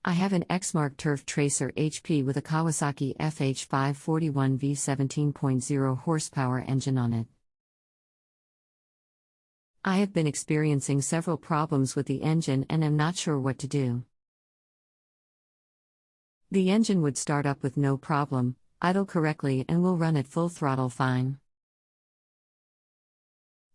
I have an Exmark Turf Tracer HP with a Kawasaki FH541V 17.0 horsepower engine on it. I have been experiencing several problems with the engine and am not sure what to do. The engine would start up with no problem, idle correctly, and will run at full throttle fine.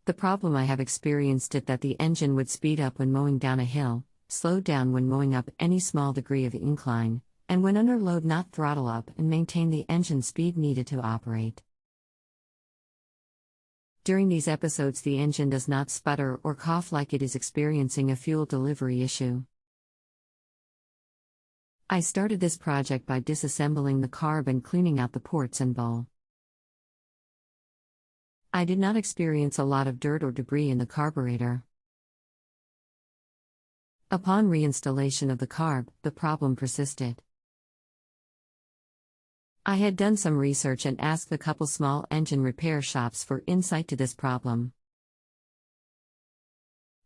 The problem I have experienced is that the engine would speed up when mowing down a hill, slow down when mowing up any small degree of incline, and when under load not throttle up and maintain the engine speed needed to operate. During these episodes the engine does not sputter or cough like it is experiencing a fuel delivery issue. I started this project by disassembling the carb and cleaning out the ports and bowl. I did not experience a lot of dirt or debris in the carburetor. Upon reinstallation of the carb, the problem persisted. I had done some research and asked a couple small engine repair shops for insight to this problem.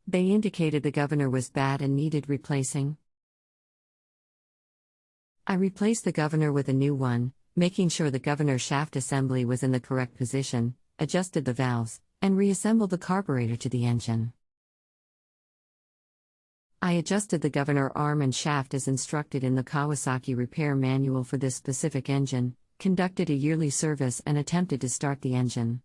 They indicated the governor was bad and needed replacing. I replaced the governor with a new one, making sure the governor shaft assembly was in the correct position, adjusted the valves, and reassembled the carburetor to the engine. I adjusted the governor arm and shaft as instructed in the Kawasaki repair manual for this specific engine, conducted a yearly service and attempted to start the engine.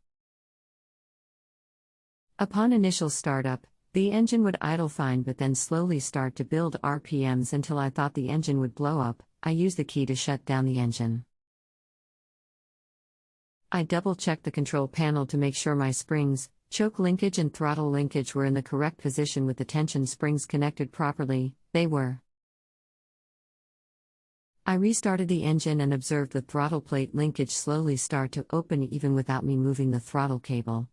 Upon initial startup, the engine would idle fine but then slowly start to build RPMs until I thought the engine would blow up. I used the key to shut down the engine. I double-checked the control panel to make sure my springs, choke linkage and throttle linkage were in the correct position with the tension springs connected properly. They were. I restarted the engine and observed the throttle plate linkage slowly start to open even without me moving the throttle cable.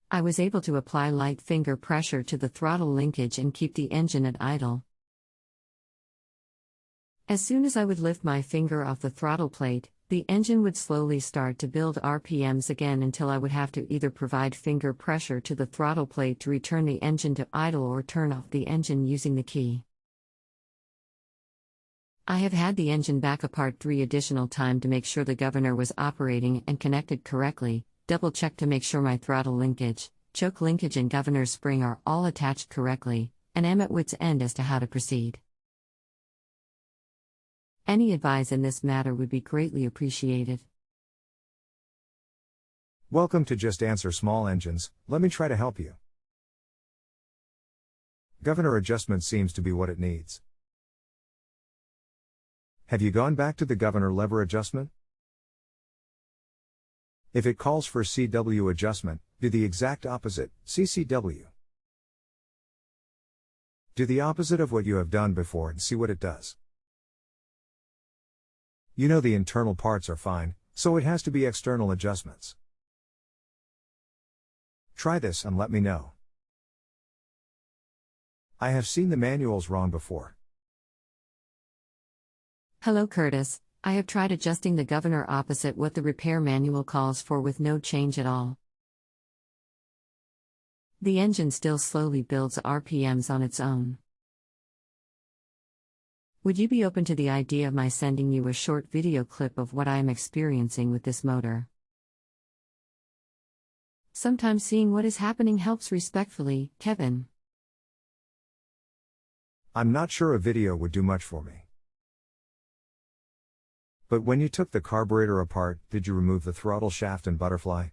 I was able to apply light finger pressure to the throttle linkage and keep the engine at idle. As soon as I would lift my finger off the throttle plate, the engine would slowly start to build RPMs again until I would have to either provide finger pressure to the throttle plate to return the engine to idle or turn off the engine using the key. I have had the engine back apart 3 additional times to make sure the governor was operating and connected correctly, double-check to make sure my throttle linkage, choke linkage and governor spring are all attached correctly, and am at wit's end as to how to proceed. Any advice in this matter would be greatly appreciated. Welcome to Just Answer Small Engines. Let me try to help you. Governor adjustment seems to be what it needs. Have you gone back to the governor lever adjustment? If it calls for CW adjustment, do the exact opposite, CCW. Do the opposite of what you have done before and see what it does. You know the internal parts are fine, so it has to be external adjustments. Try this and let me know. I have seen the manuals wrong before. Hello Curtis, I have tried adjusting the governor opposite what the repair manual calls for with no change at all. The engine still slowly builds RPMs on its own. Would you be open to the idea of my sending you a short video clip of what I am experiencing with this motor? Sometimes seeing what is happening helps. Respectfully, Kevin. I'm not sure a video would do much for me. But when you took the carburetor apart, did you remove the throttle shaft and butterfly?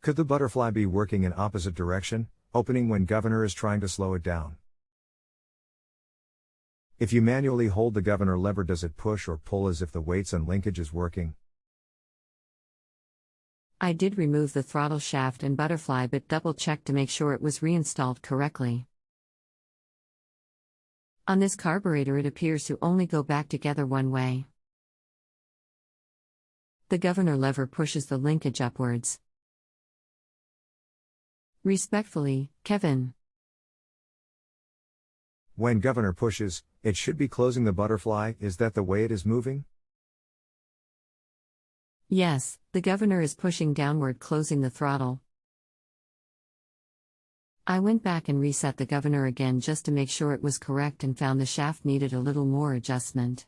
Could the butterfly be working in opposite direction, opening when governor is trying to slow it down? If you manually hold the governor lever, does it push or pull as if the weights and linkage is working? I did remove the throttle shaft and butterfly but double-checked to make sure it was reinstalled correctly. On this carburetor it appears to only go back together one way. The governor lever pushes the linkage upwards. Respectfully, Kevin. When governor pushes, it should be closing the butterfly. Is that the way it is moving? Yes, the governor is pushing downward, closing the throttle. I went back and reset the governor again just to make sure it was correct and found the shaft needed a little more adjustment.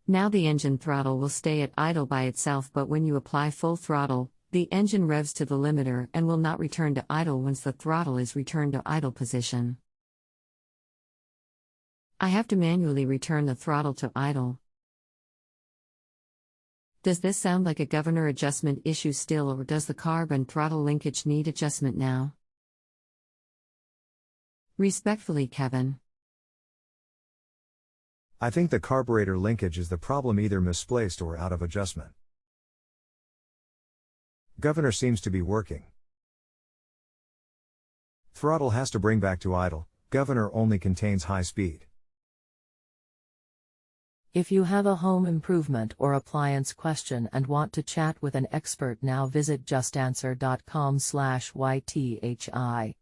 Now the engine throttle will stay at idle by itself, but when you apply full throttle, the engine revs to the limiter and will not return to idle once the throttle is returned to idle position. I have to manually return the throttle to idle. Does this sound like a governor adjustment issue still, or does the carb and throttle linkage need adjustment now? Respectfully, Kevin. I think the carburetor linkage is the problem, either misplaced or out of adjustment. Governor seems to be working. Throttle has to bring back to idle, governor only contains high speed. If you have a home improvement or appliance question and want to chat with an expert now, visit justanswer.com/ythi.